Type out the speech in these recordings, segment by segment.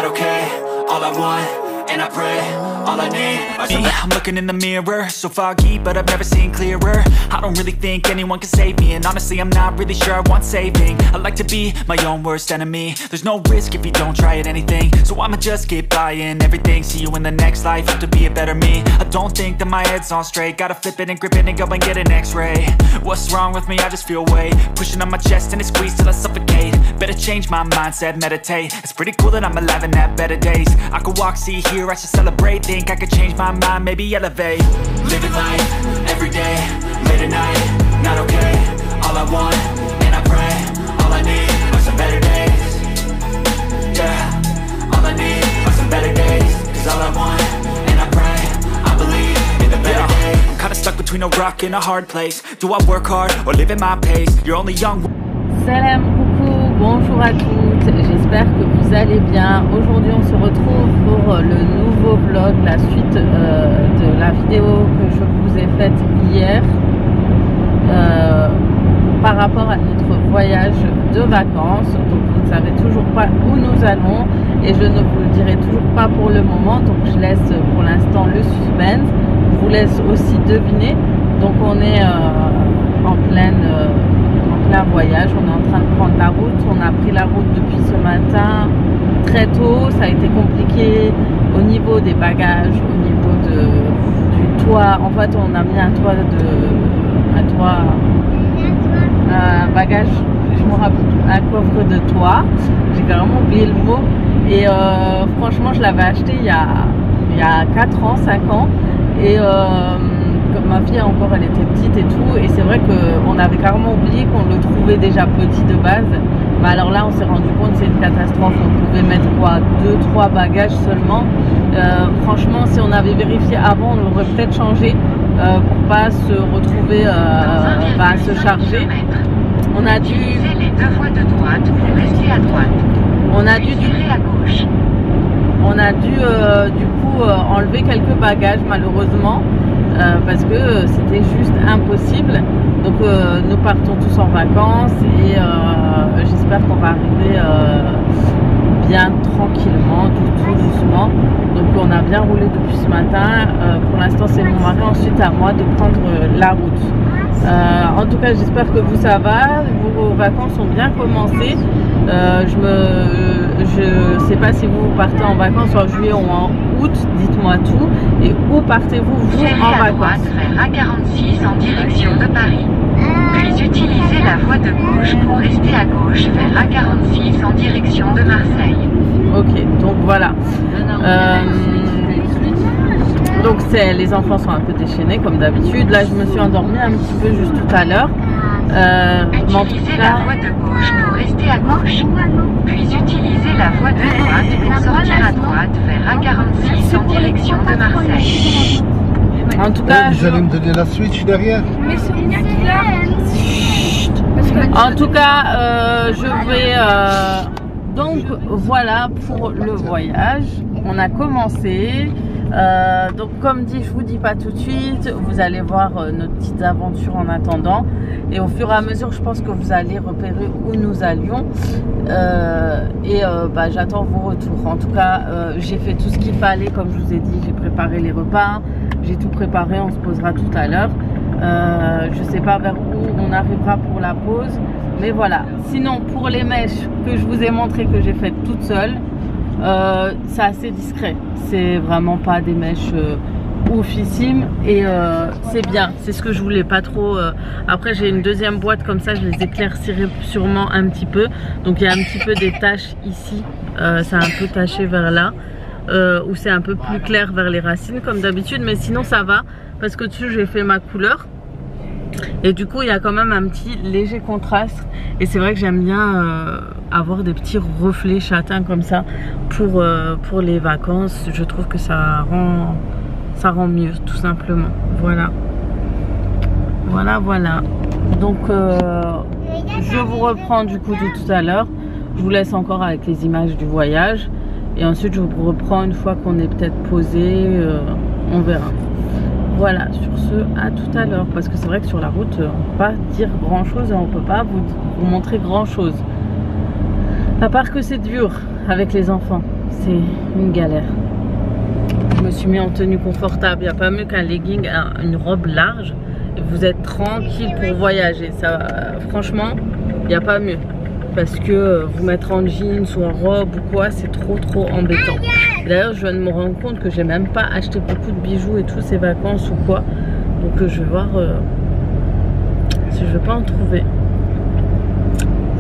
not okay. All I want, and I pray, all I need are some. I'm looking in the mirror, so foggy, but I've never seen clearer. I don't really think anyone can save me, and honestly I'm not really sure I want saving. I like to be my own worst enemy. There's no risk if you don't try at anything, so I'ma just keep buying everything. See you in the next life, have to be a better me. I don't think that my head's on straight, gotta flip it and grip it and go and get an x-ray. What's wrong with me? I just feel weight pushing on my chest and it squeezes till I suffocate. Better change my mindset, meditate. It's pretty cool that I'm alive and have better days. I could walk, see, hear, I should celebrate. Think I could change my mind, maybe elevate. Living life, every day, late at night, not okay. All I want, and I pray, all I need are some better days. Yeah, all I need are some better days. Cause all I want, and I pray, I believe in the better days. I'm kinda stuck between a rock and a hard place. Do I work hard, or live at my pace? You're only young. Salam, coucou, bonjour à toutes, j'espère que vous allez bien. Aujourd'hui on se retrouve pour le nouveau vlog, la suite de la vidéo que je vous ai faite hier par rapport à notre voyage de vacances. Donc vous ne savez toujours pas où nous allons et je ne vous le dirai toujours pas pour le moment, donc je laisse pour l'instant le suspense. Je vous laisse aussi deviner. Donc on est en plein voyage, on est en train de prendre la route. On a pris la route depuis ce matin très tôt, ça a été compliqué au niveau des bagages, au niveau du toit. En fait on a mis un bagage, je me rappelle, un coffre de toit, j'ai carrément oublié le mot, et franchement je l'avais acheté il y a 4 ans, 5 ans, et comme ma fille encore elle était petite et tout, et c'est vrai qu'on avait carrément oublié qu'on le trouvait déjà petit de base. Mais alors là on s'est rendu compte que c'est une catastrophe, on pouvait mettre quoi, 2-3 bagages seulement. Franchement si on avait vérifié avant on l'aurait peut-être changé pour pas se retrouver à se charger. On a dû les deux voies de droite pour rester à droite. On a dû à gauche. On a dû du coup enlever quelques bagages malheureusement. Parce que c'était juste impossible. Donc nous partons tous en vacances et j'espère qu'on va arriver bien tranquillement, tout doucement. Donc on a bien roulé depuis ce matin. Pour l'instant c'est mon mari, ensuite à moi de prendre la route. En tout cas j'espère que vous ça va, vos vacances ont bien commencé. Je sais pas si vous partez en vacances en juillet ou en août, dites-moi tout. Et où partez-vous vous en vacances? Vers A46 en direction de Paris. Puis utilisez la voie de gauche pour rester à gauche vers A46 en direction de Marseille. Ok, donc voilà. Donc les enfants sont un peu déchaînés comme d'habitude. Là je me suis endormie un petit peu juste tout à l'heure. Utilisez la voie de gauche pour rester à gauche. Puis utilisez la voie de droite pour sortir à droite vers A46 en direction de Marseille. En tout cas, vous allez me donner la switch derrière. En tout cas, je vais donc voilà pour le voyage. On a commencé. Donc comme dit, je vous dis pas tout de suite, vous allez voir nos petites aventures en attendant et au fur et à mesure je pense que vous allez repérer où nous allions j'attends vos retours. En tout cas j'ai fait tout ce qu'il fallait, comme je vous ai dit, j'ai préparé les repas, j'ai tout préparé, on se posera tout à l'heure. Je sais pas vers où on arrivera pour la pause, mais voilà. Sinon pour les mèches que je vous ai montré que j'ai faites toute seule, c'est assez discret, c'est vraiment pas des mèches oufissimes et c'est bien, c'est ce que je voulais pas trop. Après j'ai une deuxième boîte comme ça, je les éclaircirai sûrement un petit peu, donc il y a un petit peu des taches ici, c'est un peu taché vers là, où c'est un peu plus clair vers les racines comme d'habitude, mais sinon ça va parce que dessus j'ai fait ma couleur. Et du coup il y a quand même un petit léger contraste et c'est vrai que j'aime bien avoir des petits reflets châtains comme ça pour les vacances. Je trouve que ça rend mieux tout simplement. Voilà. Donc je vous reprends du coup de tout à l'heure. Je vous laisse encore avec les images du voyage et ensuite je vous reprends une fois qu'on est peut-être posé, on verra. Voilà, sur ce, à tout à l'heure. Parce que c'est vrai que sur la route, on ne peut pas dire grand chose et on ne peut pas vous montrer grand chose. À part que c'est dur avec les enfants. c'est une galère. Je me suis mis en tenue confortable. Il n'y a pas mieux qu'un legging, une robe large. Et vous êtes tranquille pour voyager. Ça, franchement, il n'y a pas mieux. Parce que vous mettre en jeans ou en robe ou quoi, c'est trop embêtant. D'ailleurs, je viens de me rendre compte que j'ai même pas acheté beaucoup de bijoux et tout ces vacances ou quoi. Donc je vais voir si je vais pas en trouver.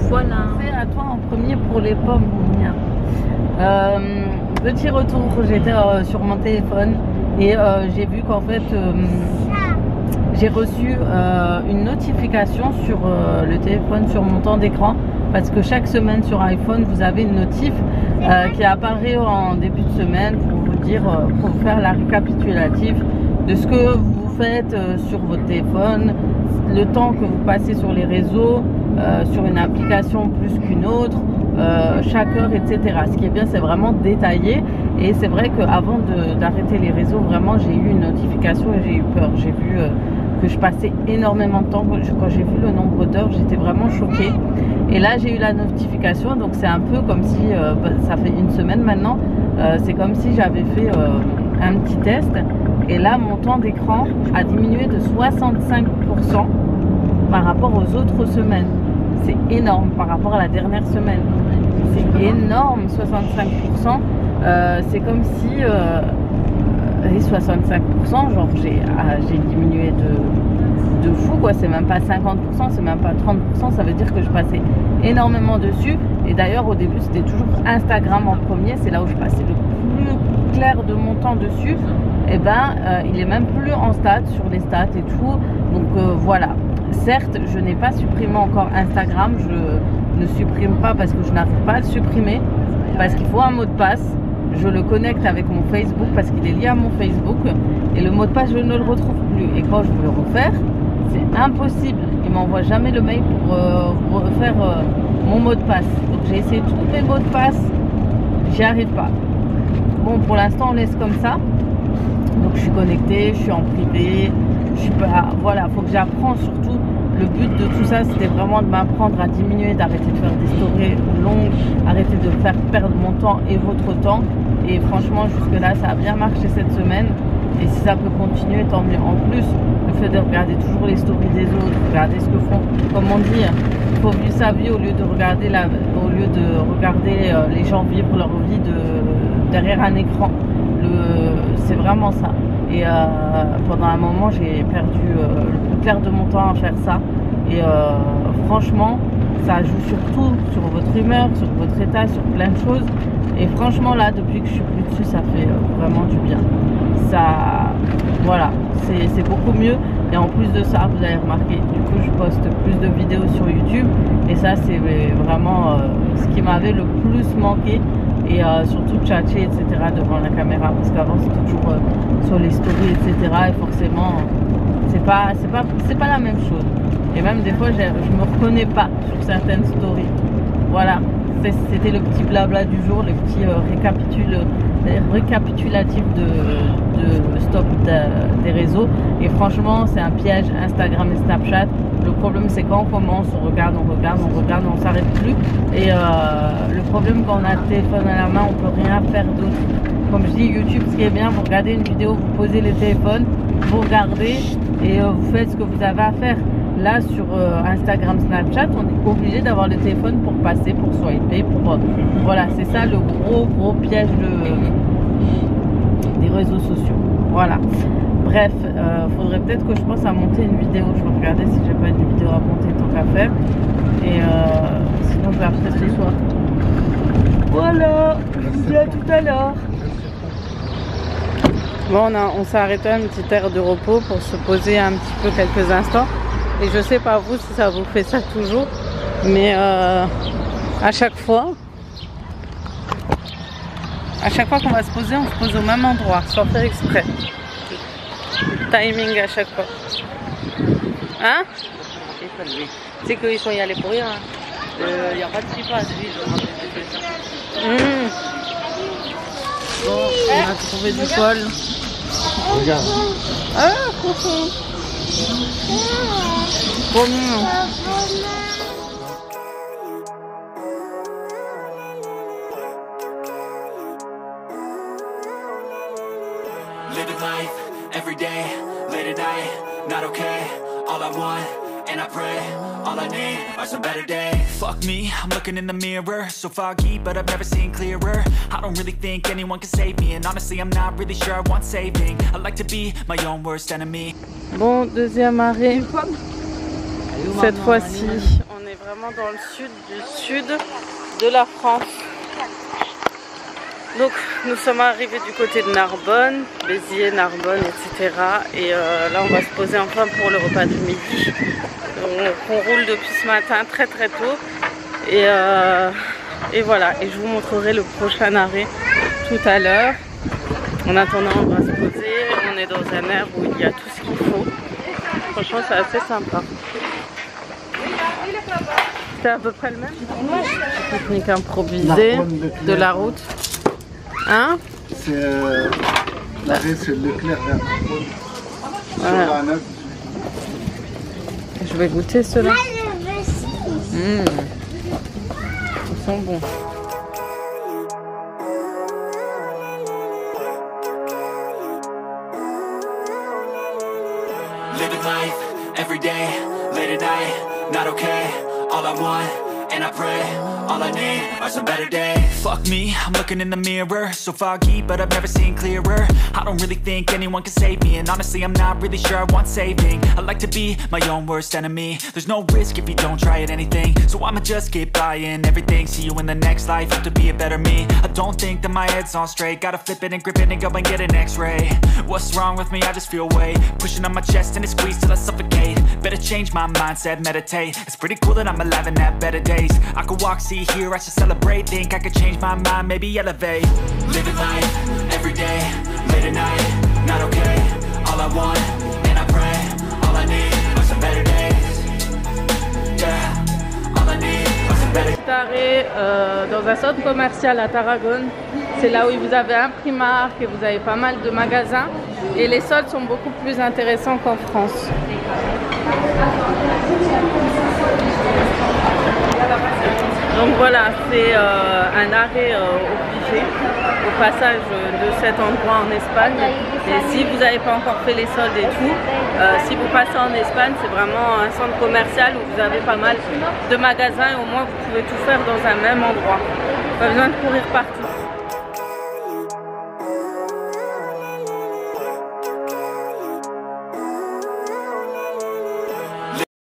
Voilà. C'est à toi en premier pour les pommes, Mia. Petit retour, j'étais sur mon téléphone et j'ai vu qu'en fait j'ai reçu une notification sur le téléphone, sur mon temps d'écran, parce que chaque semaine sur iPhone vous avez une notif qui apparaît en début de semaine pour vous dire, pour faire la récapitulative de ce que vous faites sur votre téléphone, le temps que vous passez sur les réseaux, sur une application plus qu'une autre, chaque heure, etc. Ce qui est bien, c'est vraiment détaillé. Et c'est vrai qu'avant d'arrêter les réseaux, vraiment, j'ai eu une notification et j'ai eu peur. J'ai vu que je passais énormément de temps. Quand j'ai vu le nombre d'heures, j'étais vraiment choquée. Et là, j'ai eu la notification. Donc, c'est un peu comme si, ça fait une semaine maintenant, c'est comme si j'avais fait un petit test. Et là, mon temps d'écran a diminué de 65% par rapport aux autres semaines. C'est énorme par rapport à la dernière semaine. C'est énorme, 65%. C'est comme si les 65%, genre j'ai diminué de fou, quoi. C'est même pas 50%, c'est même pas 30%. Ça veut dire que je passais énormément dessus. Et d'ailleurs, au début, c'était toujours Instagram en premier. C'est là où je passais le plus clair de mon temps dessus. Et ben, il est même plus en stats, sur les stats et tout. Donc voilà. Certes, je n'ai pas supprimé encore Instagram, je ne supprime pas parce que je n'arrive pas à le supprimer, parce qu'il faut un mot de passe. Je le connecte avec mon Facebook parce qu'il est lié à mon Facebook et le mot de passe, je ne le retrouve plus. Et quand je veux le refaire, c'est impossible. Il m'envoie jamais le mail pour refaire mon mot de passe. Donc j'ai essayé tous mes mots de passe, j'y arrive pas. Bon, pour l'instant, on laisse comme ça. Donc je suis connectée, je suis en privé, je suis pas, voilà, faut que j'apprends surtout. Le but de tout ça, c'était vraiment de m'apprendre à diminuer, d'arrêter de faire des stories longues, arrêter de faire perdre mon temps et votre temps. Et franchement, jusque là, ça a bien marché cette semaine. Et si ça peut continuer, tant mieux. En plus, le fait de regarder toujours les stories des autres, regarder ce que font, comme on dit, il faut vivre sa vie au lieu de regarder les gens vivre leur vie derrière un écran. C'est vraiment ça. Et pendant un moment, j'ai perdu le plus clair de mon temps à faire ça. Et franchement, ça joue surtout sur votre humeur, sur votre état, sur plein de choses. Et franchement, là, depuis que je suis plus dessus, ça fait vraiment du bien. Ça, voilà, c'est beaucoup mieux. Et en plus de ça, vous avez remarqué, du coup, je poste plus de vidéos sur YouTube. Et ça, c'est vraiment ce qui m'avait le plus manqué. Et surtout tchatcher, etc. devant la caméra. Parce qu'avant, c'était toujours sur les stories, etc. Et forcément, c'est pas la même chose. Et même des fois, je me reconnais pas sur certaines stories. Voilà, c'était le petit blabla du jour, le petit récapitulatif de stop des réseaux. Et franchement, c'est un piège, Instagram et Snapchat. Le problème, c'est quand on commence, on regarde, on s'arrête plus. Et le problème, quand on a le téléphone à la main, on peut rien faire d'autre. Comme je dis, YouTube, ce qui est bien, vous regardez une vidéo, vous posez le téléphone, vous regardez et vous faites ce que vous avez à faire. Là, sur Instagram, Snapchat, on est obligé d'avoir le téléphone pour passer, pour swiper, pour... voilà, c'est ça le gros piège des réseaux sociaux. Voilà. Bref, faudrait peut-être que je pense à monter une vidéo. Je vais regarder si j'ai pas une vidéo à monter tant qu'à faire. Et sinon, je vais acheter ce soir. Voilà, je vous dis à tout à l'heure. Bon, on s'est arrêté à une petite aire de repos pour se poser un petit peu quelques instants. Et je sais pas vous si ça vous fait ça toujours, mais à chaque fois qu'on va se poser, on se pose au même endroit, sans faire exprès. Timing à chaque fois. Hein? C'est qu'il faut y aller pour rien. Il n'y a pas de tripage. Bon, on a trouvé du poil. Regarde. Ah, coucou. Trop mignon. Living life, every day, late at night, not okay. All I want, and I pray, all I need are some better days. Fuck me, I'm looking in the mirror, so foggy, but I've never seen clearer. I don't really think anyone can save me, and honestly I'm not really sure I want saving. I like to be my own worst enemy. Bon, deuxième arrêt. Cette fois-ci, on est vraiment dans le sud du sud de la France. Donc nous sommes arrivés du côté de Narbonne, Béziers, Narbonne, etc. Et là on va se poser enfin pour le repas du midi. On roule depuis ce matin très très tôt. Et voilà, et je vous montrerai le prochain arrêt tout à l'heure. En attendant, on va se poser. On est dans un air où il y a tout ce qu'il faut. Franchement, c'est assez sympa. C'est à peu près le même. Pique-nique improvisé de la route. Hein? C'est l'arrêt sur Leclerc vers voilà. Je vais goûter ceux-là. Ils sont bons. Living life, every day, late at night, not okay. All I want, and I pray, all I need are some better days. Fuck me, I'm looking in the mirror, so foggy, but I've never seen clearer. I don't really think anyone can save me, and honestly I'm not really sure I want saving. I like to be my own worst enemy. There's no risk if you don't try at anything, so I'ma just keep buying everything. See you in the next life, have to be a better me. I don't think that my head's on straight, gotta flip it and grip it and go and get an x-ray. What's wrong with me? I just feel weight pushing on my chest and it squeezes till I suffocate. Better change my mindset, meditate. It's pretty cool that I'm alive and have better days. I could walk, see, hear, I should celebrate. Think I could change my mind, maybe elevate. Living life, every day, late at night, not okay. All I want, and I pray, all I need are some better days. Yeah, all I need are some better days. Petit arrêt dans un centre commercial à Tarragone. C'est là où vous avez un Primark et vous avez pas mal de magasins. Et les soldes sont beaucoup plus intéressants qu'en France. Donc voilà, c'est un arrêt obligé au passage de cet endroit en Espagne. Et si vous n'avez pas encore fait les soldes et tout, si vous passez en Espagne, c'est vraiment un centre commercial où vous avez pas mal de magasins et au moins vous pouvez tout faire dans un même endroit. Pas besoin de courir partout.